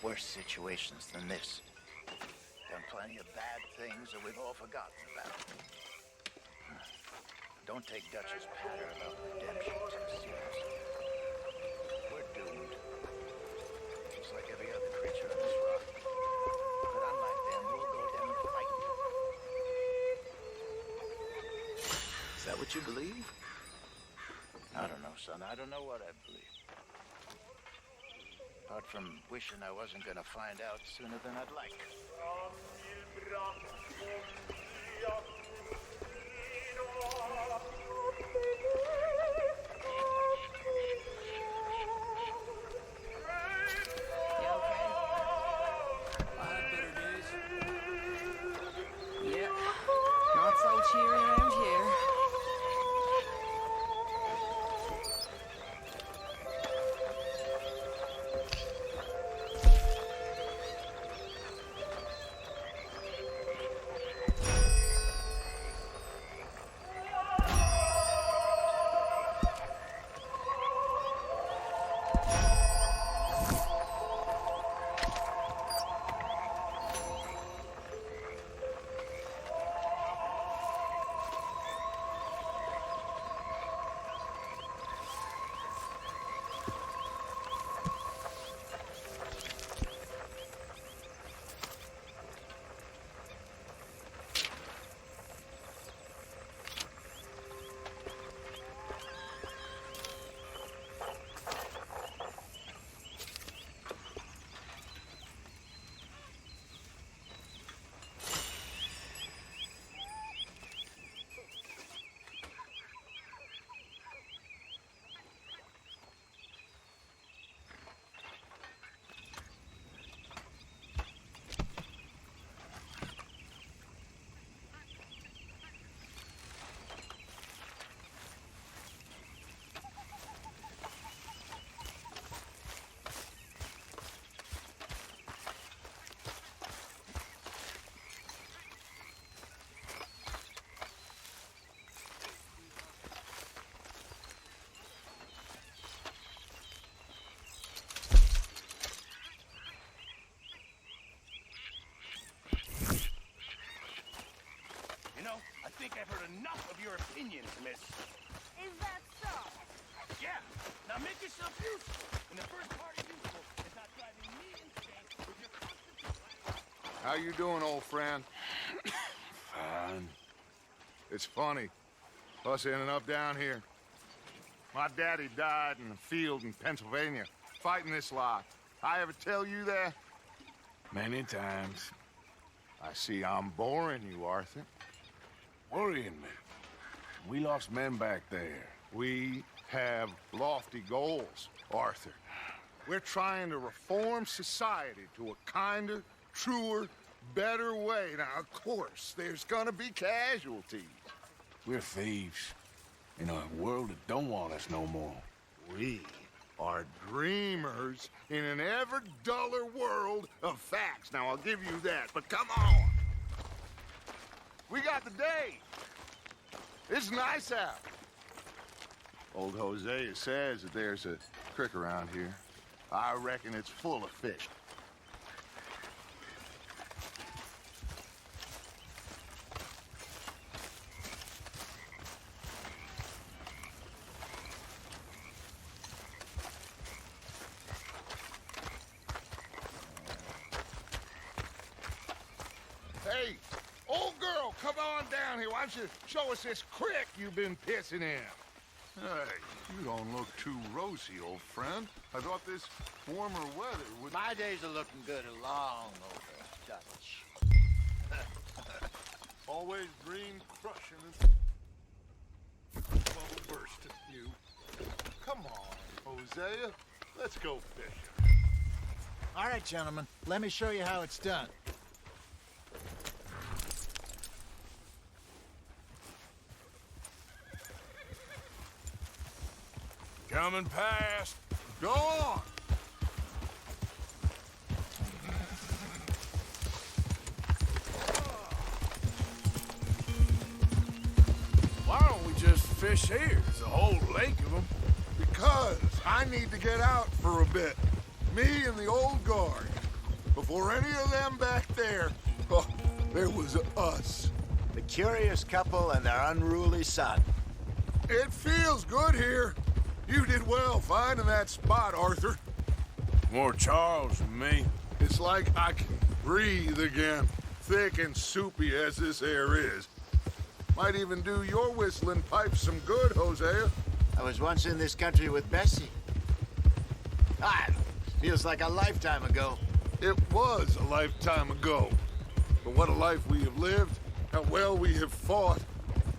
worse situations than this. Done plenty of bad things that we've all forgotten about. Don't take Dutch's patter about redemption too seriously. We're doomed. Just like every other creature on this rock. But unlike them, we'll go down fighting. Is that what you believe? I don't know, son. I don't know what I believe. Apart from wishing I wasn't gonna find out sooner than I'd like. Not so cheery around here. I think I've heard enough of your opinions, miss. Is that so? Yeah. Now make yourself useful. And the first part of useful is not driving me insane with your constant... How you doing, old friend? Fine. It's funny. Us ending up down here. My daddy died in the field in Pennsylvania, fighting this lot. I ever tell you that? Many times. I see I'm boring you, Arthur. Worrying me. We lost men back there. We have lofty goals, Arthur. We're trying to reform society to a kinder, truer, better way. Now, of course, there's gonna be casualties. We're thieves. In a world that don't want us no more. We are dreamers in an ever duller world of facts. Now, I'll give you that, but come on. We got the day. It's nice out. Old Hosea says that there's a creek around here. I reckon it's full of fish. Hey, old girl, come on down here. Why don't you show us this creek you've been pissing in? Hey, you don't look too rosy, old friend. I thought this warmer weather would... My days are looking good along over, Dutch. Always dream crushing and... bubble bursting, you. Come on, Hosea. Let's go fishing. All right, gentlemen. Let me show you how it's done. Coming past. Go on! Why don't we just fish here? There's a whole lake of them. Because I need to get out for a bit. Me and the old guard. before any of them back there, oh, there was us. The curious couple and their unruly son. It feels good here. You did well finding that spot, Arthur. More Charles than me. It's like I can breathe again, thick and soupy as this air is. Might even do your whistling pipes some good, Hosea. I was once in this country with Bessie. Feels like a lifetime ago. It was a lifetime ago. But what a life we have lived, how well we have fought,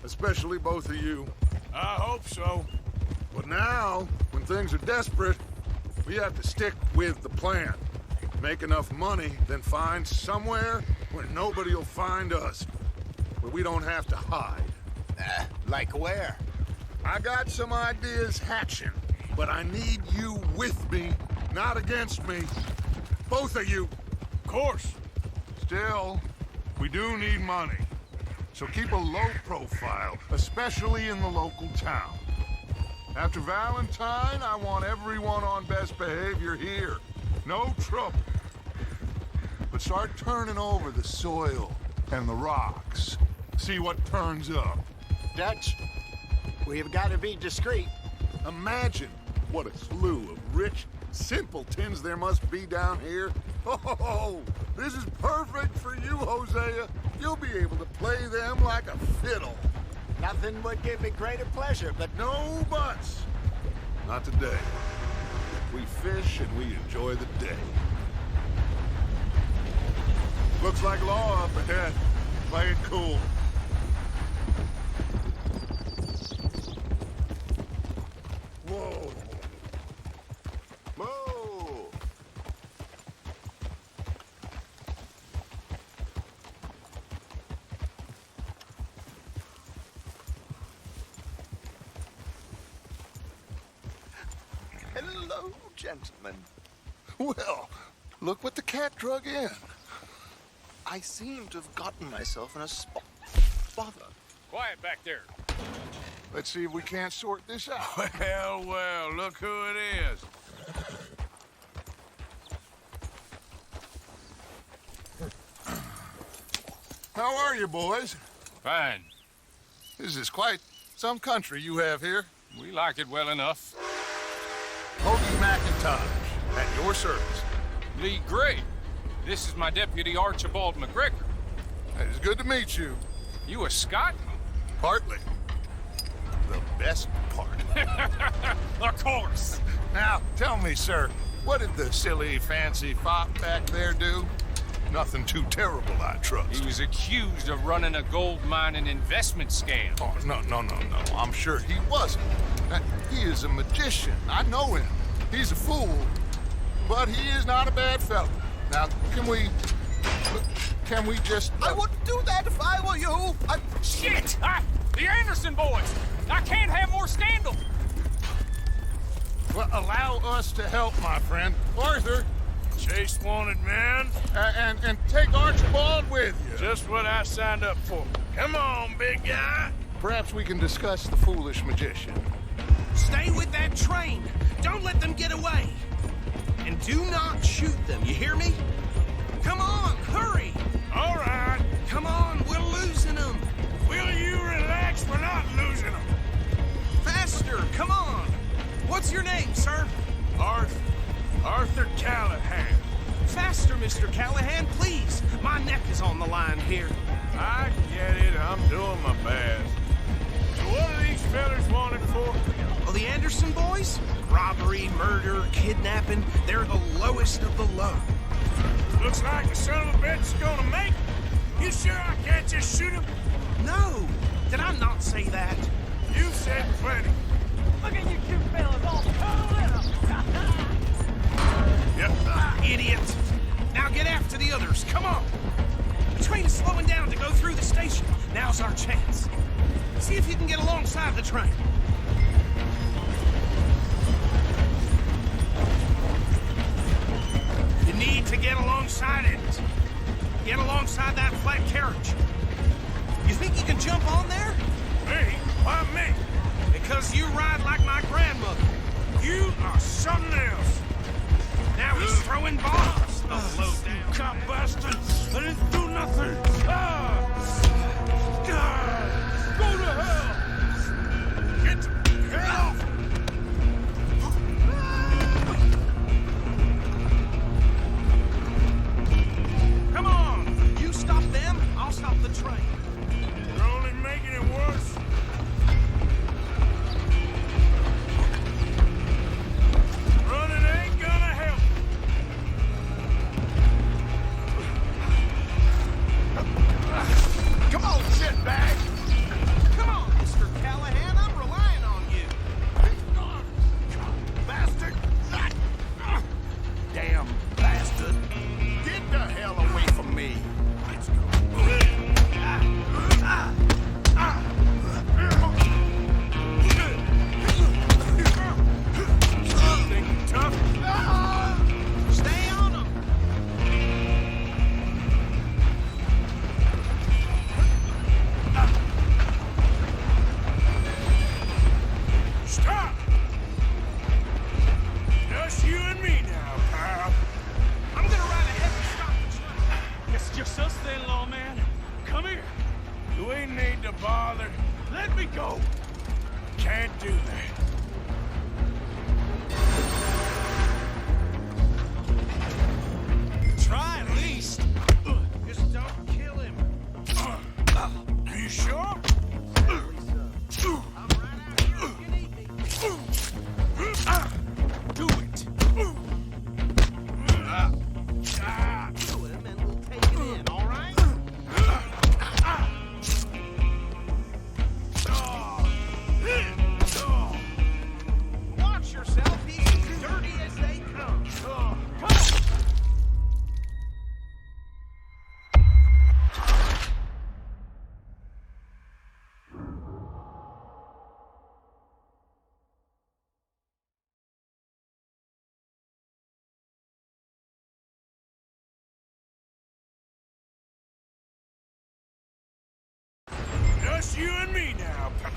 especially both of you. I hope so. But now, when things are desperate, we have to stick with the plan. Make enough money, then find somewhere where nobody will find us. Where we don't have to hide. Like where? I got some ideas hatching, but I need you with me, not against me. Both of you. Of course. Still, we do need money. So keep a low profile, especially in the local town. After Valentine, I want everyone on best behavior here. No trouble. But start turning over the soil and the rocks. See what turns up. Dutch, we've got to be discreet. Imagine what a slew of rich simpletons there must be down here. Oh, this is perfect for you, Hosea. You'll be able to play them like a fiddle. Nothing would give me greater pleasure, but No buts. Not today. We fish and we enjoy the day. Looks like law up ahead. Play it cool. Whoa. Moo! Hello, gentlemen. Well, look what the cat drug in. I seem to have gotten myself in a spot. Bother. Quiet back there. Let's see if we can't sort this out. Well, well, look who it is. How are you, boys? Fine. This is quite some country you have here. We like it well enough. Hoagie McIntosh, at your service. Lee Gray. This is my deputy Archibald McGregor. It's good to meet you. You a Scot? Partly. The best part. Of course. Now, tell me, sir, what did the silly, fancy fop back there do? Nothing too terrible, I trust. He was accused of running a gold mining investment scam. Oh, no. I'm sure he wasn't. He is a magician. I know him. He's a fool. But he is not a bad fellow. Now, can we just... I wouldn't do that if I were you. Shit! The Anderson boys! I can't have more scandal! Well, allow us to help, my friend. Arthur, Chase wanted man. and take Archibald with you. Just what I signed up for. Come on, big guy. Perhaps we can discuss the foolish magician. Stay with that train. Don't let them get away. And do not shoot them, you hear me? Come on, hurry! All right. Come on, we're losing them. Will you relax? We're not losing them. Faster, come on. What's your name, sir? Arthur Callahan. Faster, Mr. Callahan, please. My neck is on the line here. I get it. I'm doing my best. So what are these fellas wanted for? Oh, the Anderson boys? Robbery, murder, kidnapping. They're the lowest of the low. Looks like the son of a bitch is gonna make it. You sure I can't just shoot him? No, did I not say that? You said plenty. Look at you two fellas all curled up. Yep. Idiot. Now get after the others, come on. The train is slowing down to go through the station. Now's our chance. See if you can get alongside the train. You need to get alongside it. Get alongside that flat carriage. You think you can jump on there? Me? Why me? Because you ride like my grandmother. You are something else. Now he's throwing bombs. Cop bastard! I didn't do nothing! Go to hell! Get the hell off! Come on! You stop them, I'll stop the train. You're only making it worse. Running ain't gonna help. Come on, shitbag! Come on, Mr. Callahan, I'm relying on you. Bastard! Damn bastard. Get the hell away from me! Let's go. Think you tough? Stay on them. Stop! Just you and me now, pal. I'm gonna ride ahead and stop the train. It's just us then, lawman. Come here. You ain't need to bother. Let me go. Can't do that. Try at least. Just don't kill him. Are you sure? Do it. Kill him and we'll take it in, all right? Watch yourself. He's as dirty as they come. Come on. Just you and me now, pal.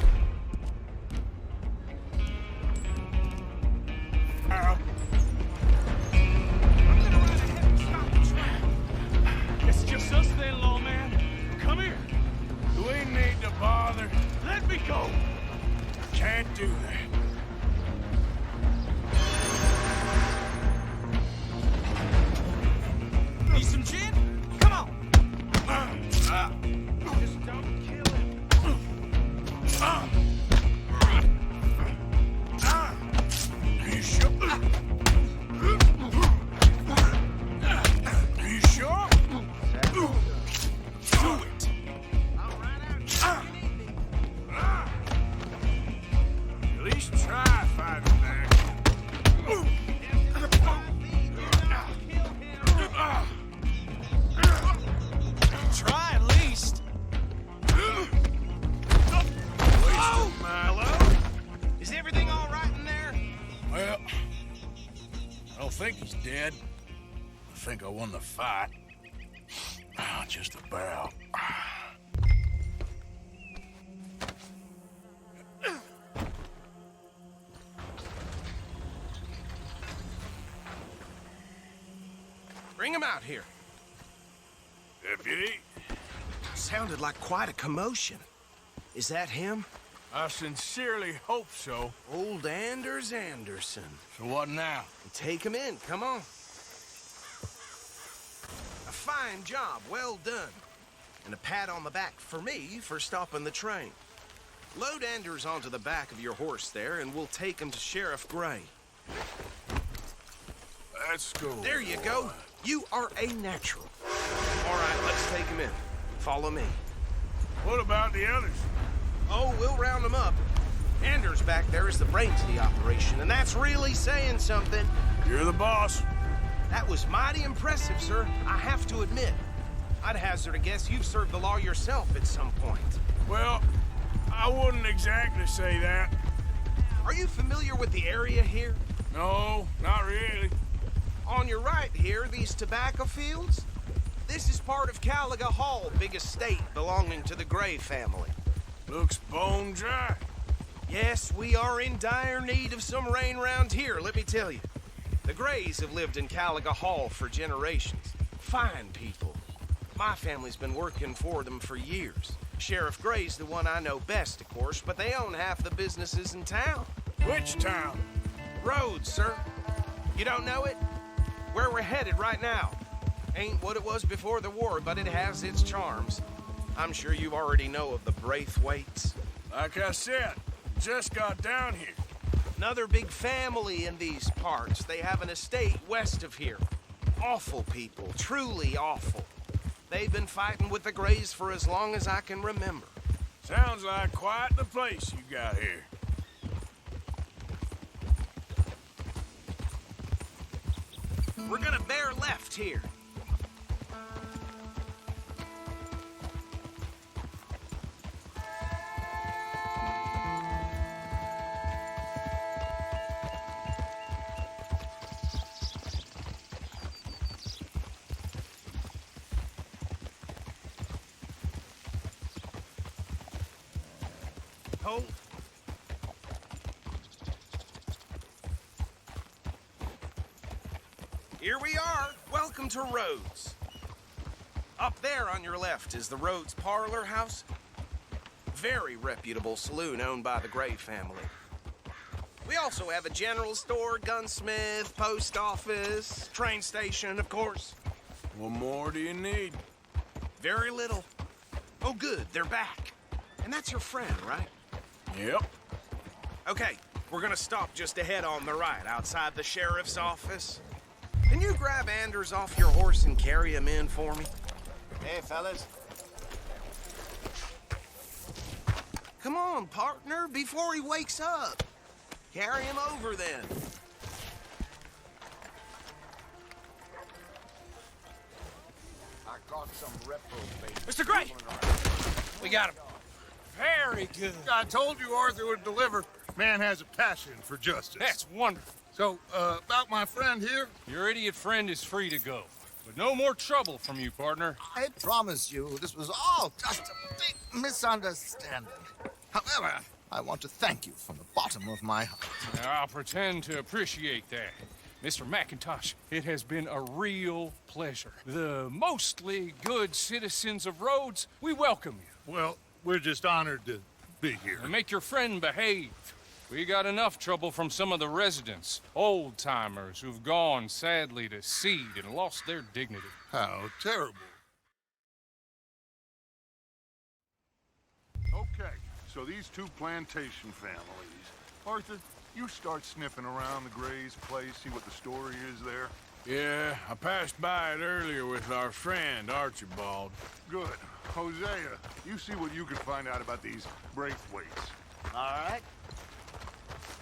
I'm gonna ride ahead and stop the train. It's just us then, lawman. Come here. You ain't need to bother. Let me go. Can't do that. Need some gin? Come on. Just don't kill him. Are you sure? Are you sure? Do it. I'll ride out here if you need me. At least try fighting back. Try at least. Oh, Milo. Is everything all right in there? Well, I don't think he's dead. I think I won the fight. Just about. Bring him out here. Deputy, Sounded like quite a commotion. Is that him? I sincerely hope so. Old Anders Anderson. So what now? Take him in, come on. A fine job, well done. And a pat on the back for me for stopping the train. Load Anders onto the back of your horse there, and we'll take him to Sheriff Gray. Let's go. There you go. You are a natural. All right, let's take him in. Follow me. What about the others? Oh, we'll round them up. Anders back there is the brains of the operation, and that's really saying something. You're the boss. That was mighty impressive, sir. I have to admit. I'd hazard a guess you've served the law yourself at some point. Well, I wouldn't exactly say that. Are you familiar with the area here? No, not really. On your right here, these tobacco fields? This is part of Caliga Hall, big estate belonging to the Gray family. Looks bone dry. Yes, we are in dire need of some rain round here, let me tell you. The Grays have lived in Caliga Hall for generations. Fine people. My family's been working for them for years. Sheriff Gray's the one I know best, of course, but they own half the businesses in town. Which town? Rhodes, sir. You don't know it? Where we're headed right now. Ain't what it was before the war, but it has its charms. I'm sure you already know of the Braithwaites. Like I said, just got down here. Another big family in these parts. They have an estate west of here. Awful people, truly awful. They've been fighting with the Grays for as long as I can remember. Sounds like quite the place you got here. We're gonna bear left here. Hold. Here we are. Welcome to Rhodes. Up there on your left is the Rhodes Parlor House. Very reputable saloon owned by the Gray family. We also have a general store, gunsmith, post office, train station, of course. What more do you need? Very little. Oh, good, they're back. And that's your friend, right? Yep. Okay, we're gonna stop just ahead on the right, outside the sheriff's office. Can you grab Anders off your horse and carry him in for me? Hey, fellas. Come on, partner, before he wakes up. Carry him over, then. I got some reprobate. Mr. Gray! We got him. Very good. I told you Arthur would deliver. Man has a passion for justice. That's wonderful. So, about my friend here, Your idiot friend is free to go. But no more trouble from you, partner. I promise you, this was all just a big misunderstanding. However, I want to thank you from the bottom of my heart. I'll pretend to appreciate that. Mr. McIntosh, it has been a real pleasure. The mostly good citizens of Rhodes, we welcome you. well, we're just honored to be here. And make your friend behave. We got enough trouble from some of the residents, old-timers who've gone, sadly, to seed and lost their dignity. How terrible. Okay, so these two plantation families. Arthur, you start sniffing around the Grays' place, see what the story is there. Yeah, I passed by it earlier with our friend, Archibald. Good. Hosea, you see what you can find out about these Braithwaites. All right.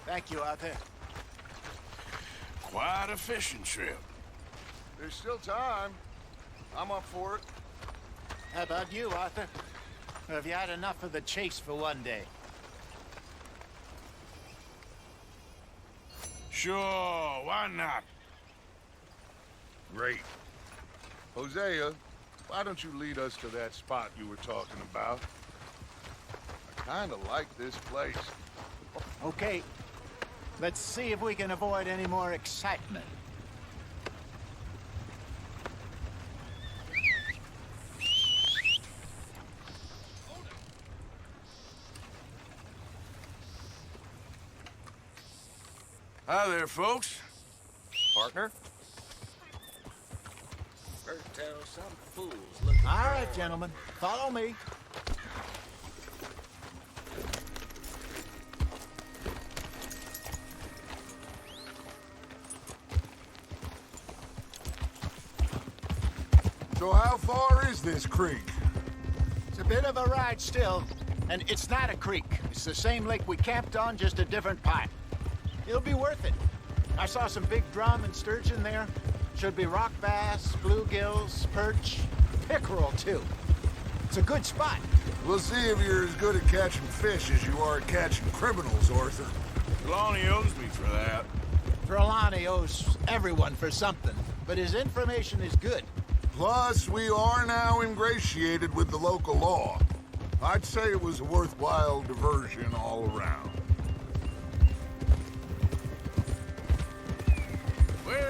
Thank you, Arthur. Quite a fishing trip. There's still time. I'm up for it. How about you, Arthur? Or have you had enough of the chase for one day? Sure, why not? Great. Hosea, why don't you lead us to that spot you were talking about? I kind of like this place. Okay. Let's see if we can avoid any more excitement. Hi there, folks. Partner? All right, gentlemen. Follow me. So how far is this creek? It's a bit of a ride still, and it's not a creek. It's the same lake we camped on, just a different part. It'll be worth it. I saw some big drum and sturgeon there. Should be rock bass, bluegills, perch, pickerel, too. It's a good spot. We'll see if you're as good at catching fish as you are at catching criminals, Arthur. Lonnie owes me for that. Trelawney owes everyone for something, but his information is good. Plus, we are now ingratiated with the local law. I'd say it was a worthwhile diversion all around. Well,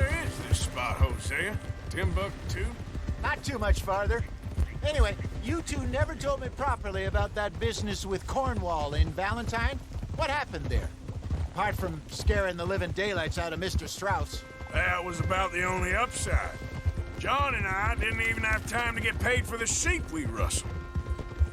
spot, Hosea? Timbuktu? Not too much farther. Anyway, you two never told me properly about that business with Cornwall in Valentine. What happened there? Apart from scaring the living daylights out of Mr. Strauss. That was about the only upside. John and I didn't even have time to get paid for the sheep we rustled.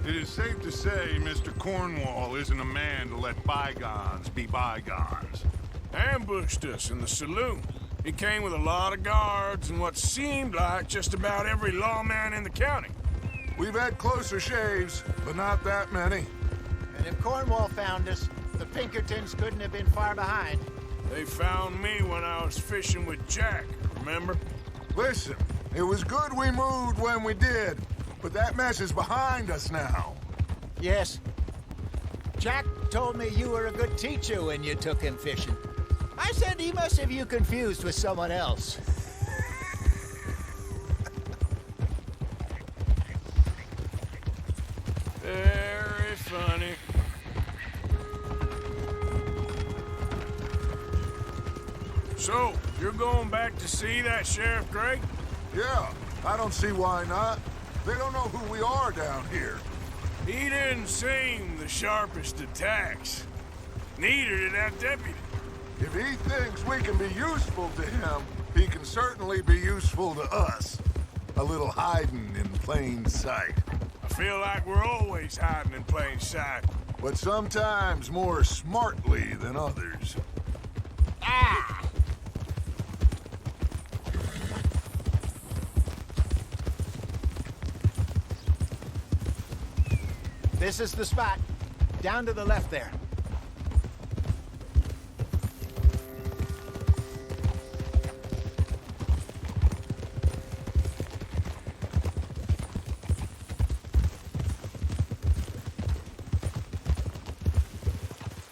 It is safe to say Mr. Cornwall isn't a man to let bygones be bygones. Ambushed us in the saloon. He came with a lot of guards and what seemed like just about every lawman in the county. We've had closer shaves, but not that many. And if Cornwall found us, the Pinkertons couldn't have been far behind. They found me when I was fishing with Jack, remember? Listen, it was good we moved when we did, but that mess is behind us now. Yes. Jack told me you were a good teacher when you took him fishing. I said he must have you confused with someone else. Very funny. So, you're going back to see that Sheriff Gray? Yeah, I don't see why not. They don't know who we are down here. He didn't seem the sharpest attacks. Neither did that deputy. If he thinks we can be useful to him, he can certainly be useful to us. A little hiding in plain sight. I feel like we're always hiding in plain sight. But sometimes more smartly than others. Ah! This is the spot. Down to the left there.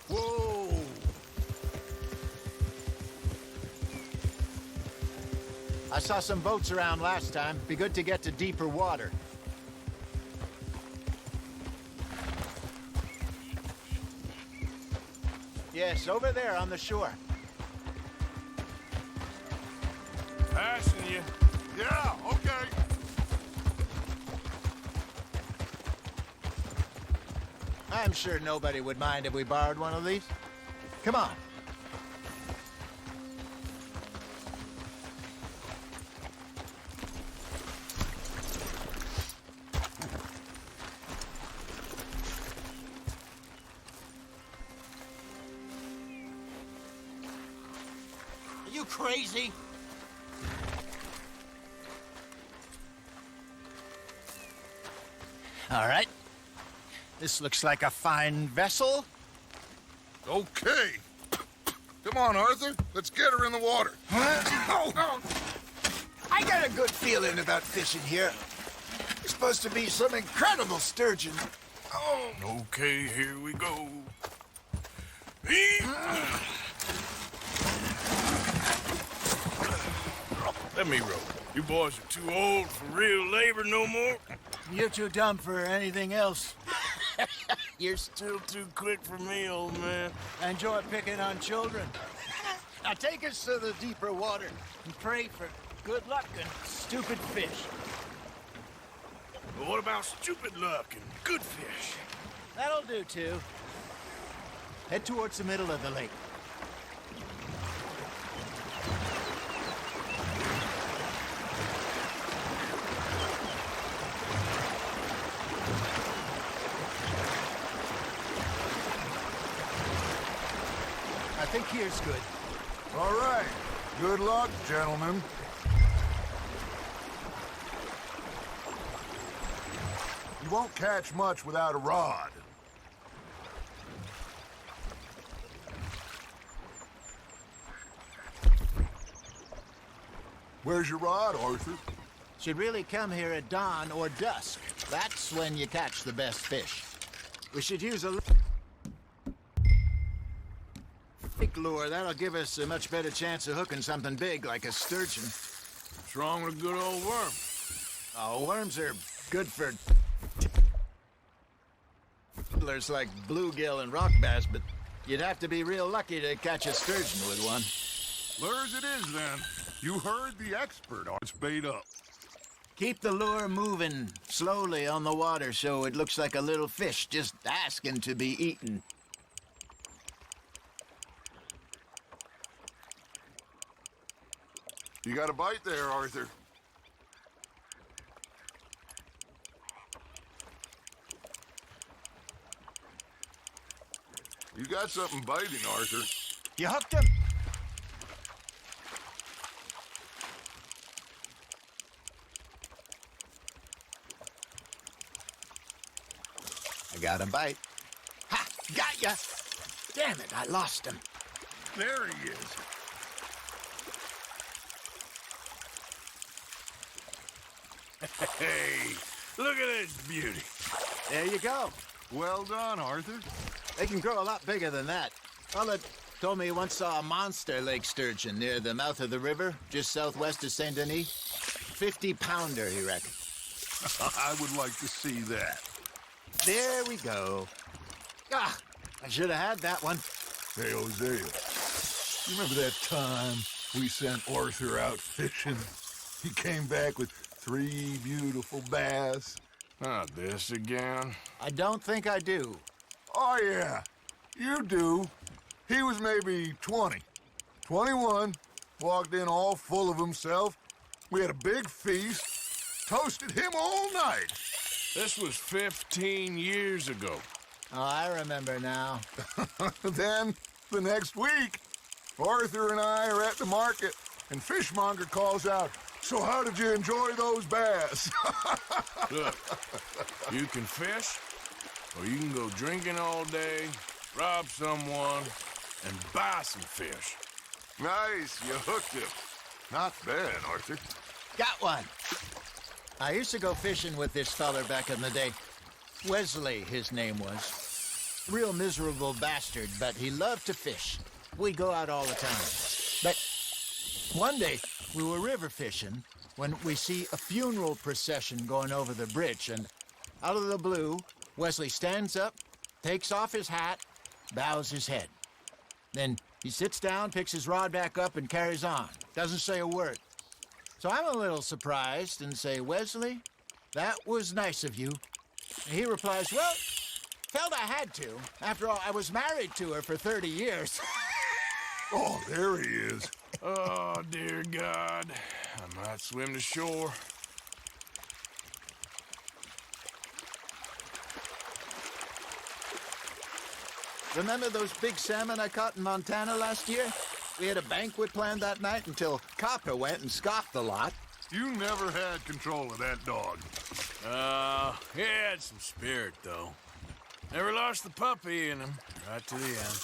Whoa! I saw some boats around last time. Be good to get to deeper water. Yes, over there on the shore. Passing you. Yeah, okay. I'm sure nobody would mind if we borrowed one of these. Come on. Are you crazy? All right. This looks like a fine vessel. Okay. Come on, Arthur. Let's get her in the water. Oh. I got a good feeling about fishing here. There's supposed to be some incredible sturgeon. Oh. Okay, here we go. Let me row. You boys are too old for real labor no more. You're too dumb for anything else. You're still too quick for me, old man. I enjoy picking on children. Now take us to the deeper water and pray for good luck and stupid fish. But what about stupid luck and good fish? That'll do, too. Head towards the middle of the lake. I think here's good. All right. Good luck, gentlemen. You won't catch much without a rod. Where's your rod, Arthur? Should really come here at dawn or dusk. That's when you catch the best fish. We should use a lake lure. That'll give us a much better chance of hooking something big like a sturgeon. What's wrong with a good old worm? Oh, worms are good for tiddlers like bluegill and rock bass, but you'd have to be real lucky to catch a sturgeon with one. Lures it is, then. You heard the expert. It's bait up. Keep the lure moving slowly on the water so it looks like a little fish just asking to be eaten. You got a bite there, Arthur. You got something biting, Arthur. You hooked him? I got a bite. Ha! Got ya! Damn it, I lost him. There he is. Hey, look at this beauty. There you go. Well done, Arthur. They can grow a lot bigger than that. Fella told me he once saw a monster lake sturgeon near the mouth of the river, just southwest of Saint Denis. 50-pounder, he reckoned. I would like to see that. There we go. Ah, I should have had that one. Hey, Hosea, you remember that time we sent Arthur out fishing? He came back with 3 beautiful bass. Not this again. I don't think I do. Oh, yeah, you do. He was maybe 20, 21, walked in all full of himself. We had a big feast, toasted him all night. This was 15 years ago. Oh, I remember now. Then, the next week, Arthur and I are at the market, and Fishmonger calls out, "So how did you enjoy those bass?" Look, you can fish, or you can go drinking all day, rob someone, and buy some fish. Nice, you hooked him. Not bad, Arthur. Got one. I used to go fishing with this feller back in the day. Wesley, his name was. Real miserable bastard, but he loved to fish. We go out all the time. But one day, we were river fishing when we see a funeral procession going over the bridge, and out of the blue, Wesley stands up, takes off his hat, bows his head. Then he sits down, picks his rod back up, and carries on. Doesn't say a word. So I'm a little surprised and say, "Wesley, that was nice of you." And he replies, "Well, felt I had to. After all, I was married to her for 30 years. Oh, there he is. Oh, dear God. I might swim to shore. Remember those big salmon I caught in Montana last year? We had a banquet planned that night until Copper went and scoffed the lot. You never had control of that dog. He had some spirit, though. Never lost the puppy in him, right to the end.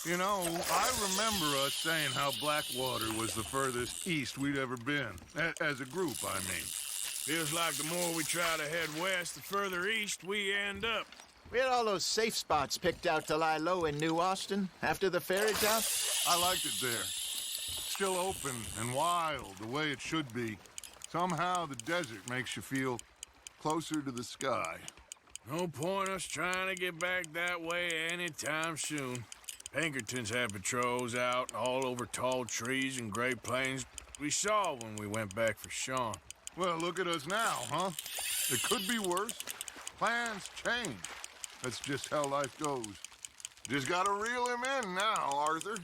You know, I remember us saying how Blackwater was the furthest east we'd ever been. As a group, I mean. Feels like the more we try to head west, the further east we end up. We had all those safe spots picked out to lie low in New Austin after the ferry town. I liked it there. Still open and wild, the way it should be. Somehow the desert makes you feel closer to the sky. No point us trying to get back that way anytime soon. Pinkertons had patrols out all over tall trees and Great Plains. We saw when we went back for Sean. Well, look at us now, huh? It could be worse. Plans change. That's just how life goes. Just gotta reel him in now, Arthur.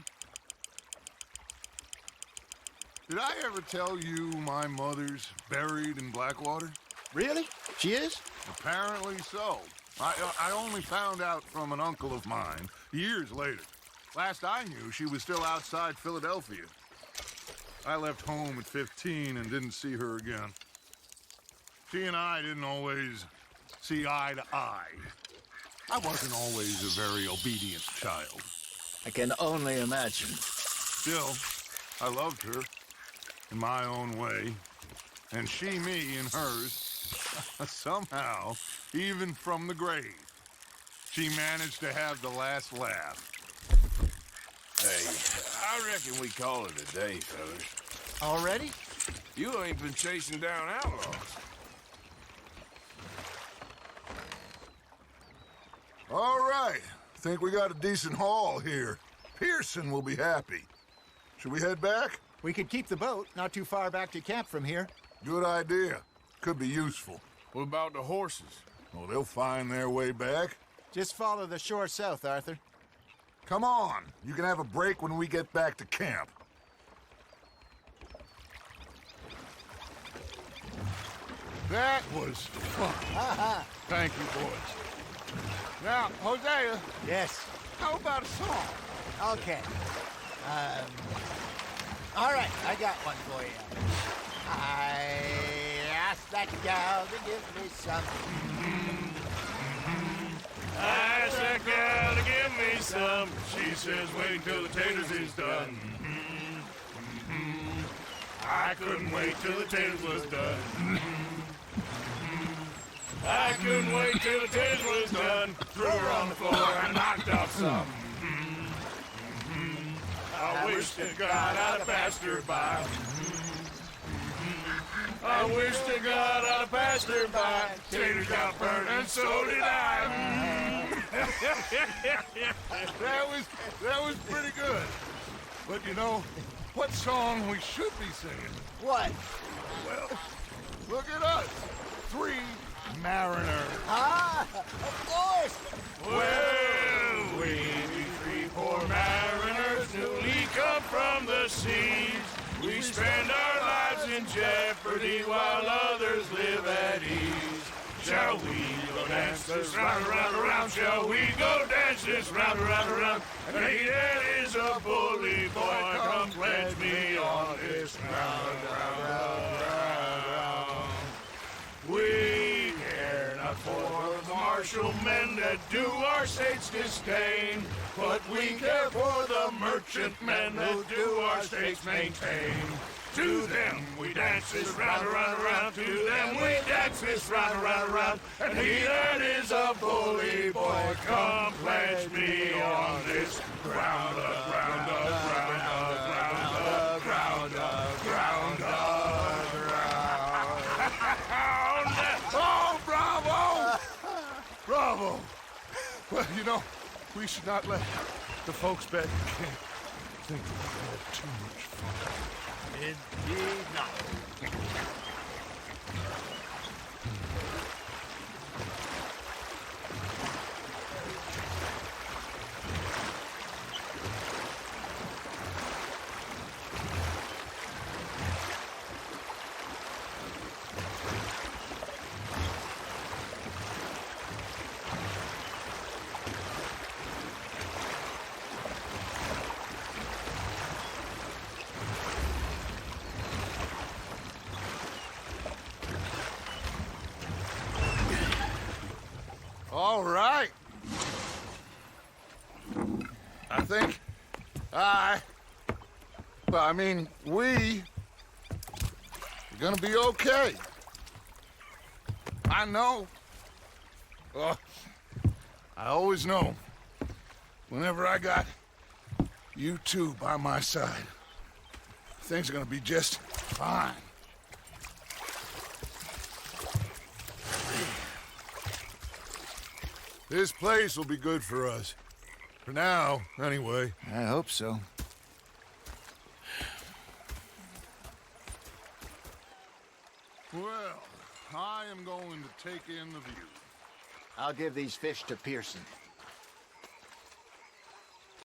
Did I ever tell you my mother's buried in Blackwater? Really? She is? Apparently so. I only found out from an uncle of mine years later. Last I knew, she was still outside Philadelphia. I left home at 15 and didn't see her again. She and I didn't always see eye to eye. I wasn't always a very obedient child. I can only imagine. Still, I loved her in my own way, and she me in hers. Somehow, even from the grave, she managed to have the last laugh. Hey, I reckon we call it a day, fellas. Already? You ain't been chasing down outlaws. All right. Think we got a decent haul here. Pearson will be happy. Should we head back? We could keep the boat not too far back to camp from here. Good idea. Could be useful. What about the horses? Well, they'll find their way back. Just follow the shore south, Arthur. Come on. You can have a break when we get back to camp. That was fun. Thank you, boys. Now, Hosea, Yes. how about a song? Okay. All right, I got one for you. I asked that gal to give me some. I asked that gal to give me some. She says, wait till the taters is done. I couldn't wait till the taters was done. I couldn't wait till the taters was done. Threw her on the floor and knocked off some. I wish to God I'd have passed her by. I wish to God I'd have passed her by. Taters got burned and so did I. That was pretty good. But you know, what song we should be singing? What? Well, look at us. 3 mariners. Ah, of course. Well, we be 3 poor mariners newly come from the seas. We spend our lives in jeopardy while others live at ease. Shall we go dance this round, around, around? Shall we go dance this round, around, around? And he that is a bully boy, come pledge me on this round, round, round, round. We care not for the martial men that do our state's disdain, but we care for the merchant men that do our state's maintain. To them we dance this round, around, around. To them we dance this round, around, around. And he that is a bully boy, come pledge me on this ground up, ground up, ground up, ground up, ground up, ground up, ground up. Oh, bravo! Bravo! Well, you know, we should not let the folks back in camp think that we had too much fun. Indeed not. All right. I think we're gonna be okay. I know. I always know. Whenever I got you two by my side, things are gonna be just fine. This place will be good for us. For now, anyway. I hope so. Well, I am going to take in the view. I'll give these fish to Pearson.